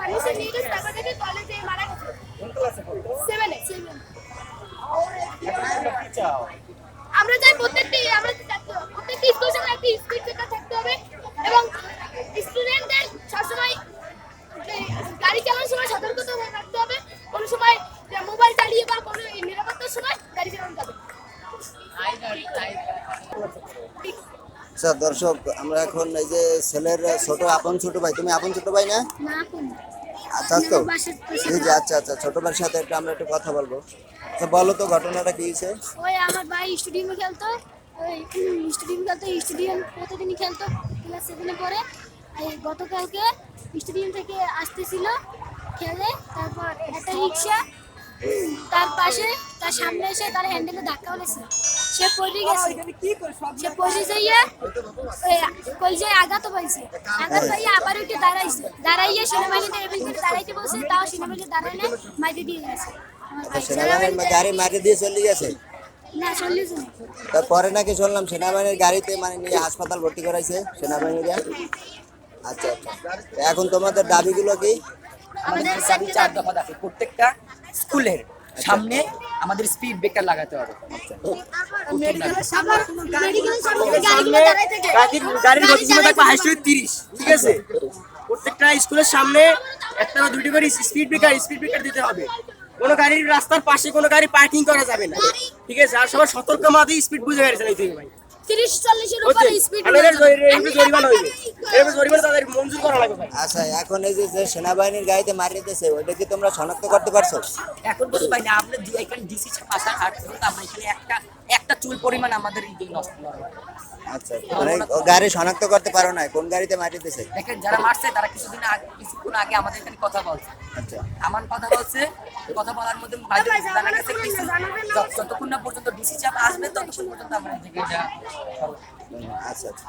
Permission নিয়ে গেছে, তারপর থেকে কলেজে মারা গেছে। কোন ক্লাসে পড়তো? 7 এ। কি চাও? আমরা চাই প্রত্যেকটি স্কুল সামনে একটি স্পিড ব্রেকার থাকতে হবে এবং স্টুডেন্টদের সবসময় গাড়ি চালানোর সময় সতর্কতা থাকতে হবে। কোনো সময় মোবাইল চালিয়ে বা কোনো নিরাপত্তার সময় গাড়ি চালানো যাবে। আচ্ছা দর্শক, আমরা এখন এই যে ছেলের ছোট আপন ছোট ভাই, তুমি আপন ছোট ভাই না? না কোন আচ্ছা তো জি জি, আচ্ছা আচ্ছা, ছোট ভাইয়ের সাথে একটু আমরা একটু কথা বলবো। আচ্ছা বলো তো ঘটনাটা কি হয়েছে? ওই আমার ভাই স্টেডিয়ামে খেলতো, স্টেডিয়াম প্রতিদিনই খেলতো ক্লাস 7 এ পড়ে। এই গতকালকে স্টেডিয়াম থেকে আসতেছিল খেলে, তারপর একটা রিক্সা তার পাশে তার সামনে এসে তার হ্যান্ডেলে ধাক্কা লেগেছে। সে পড়ে গেছে, সে পড়ে যাইয়া কলজায় আঘাত পাইছে। আঘাত পাইয়া আবার একটু দাঁড়াইয়া সেনাবাহিনীতে এমন করে দাঁড়াইতে বলছে, তাও সেনাবাহিনী দাঁড়ায় না, মাইরে দিয়ে গেছে। সেনাবাহিনীর গাড়ি মারি দিয়ে চলে গেছে? না চল্লিশ না। তারপরে নাকি শুনলাম সেনাবাহিনীর গাড়িতে মানে নিয়ে হাসপাতাল ভর্তি করাইছে সেনাবাহিনীরা। আচ্ছা আচ্ছা, এখন তোমাদের দাবিগুলো কি? আমাদের দাবি 4 দফা দাবি। প্রত্যেকটা স্কুলের সামনে আমাদের স্পিড ব্রেকার লাগাতে হবে। গাড়ির গতিসীমা থাকবে হাইস্ট 30, ঠিক আছে? প্রত্যেকটা স্কুলের সামনে একটা বা দুটি করে স্পিড ব্রেকার দিতে হবে। কোনো গাড়ির রাস্তার পাশে কোনো গাড়ি পার্কিং করা যাবে না, ঠিক আছে? আর সবাই সতর্ক মাঝে স্পিড বুঝে গাড়ি চালাইতে হবে ভাই। 30-40 এর উপরে স্পিড জরিমানা হইবে, এর জরিমানা তাদের মঞ্জুর করা লাগবে ভাই। আচ্ছা, এখন এই যে সেনাবাহিনীর গাড়িতে মারিয়ে দিয়েছে, ওইটা কি তোমরা শনাক্ত করতে পারছো? এখন বলতে পারি না, আমরা এখানে ডিসি পাশার হাট পর্যন্ত আমরা এখানে একটা চুল পরিমাণ আমাদের ইদিক নষ্ট করা হয়। আচ্ছা, মানে গাড়ি শনাক্ত করতে পারো না কোন গাড়িতে মারিয়ে দিয়েছে? দেখেন যারা মারছে তারা কিছুক্ষণ আগে আমাদের এখানে কথা বলছে। আচ্ছা আমার কথা বলছে, কথা বলার মধ্যে জানা গেছে কিছু যতক্ষণ না পর্যন্ত ডিসি চাপ আসবে ততক্ষণ পর্যন্ত আমরা এদিকে এটা আচ্ছা আচ্ছা।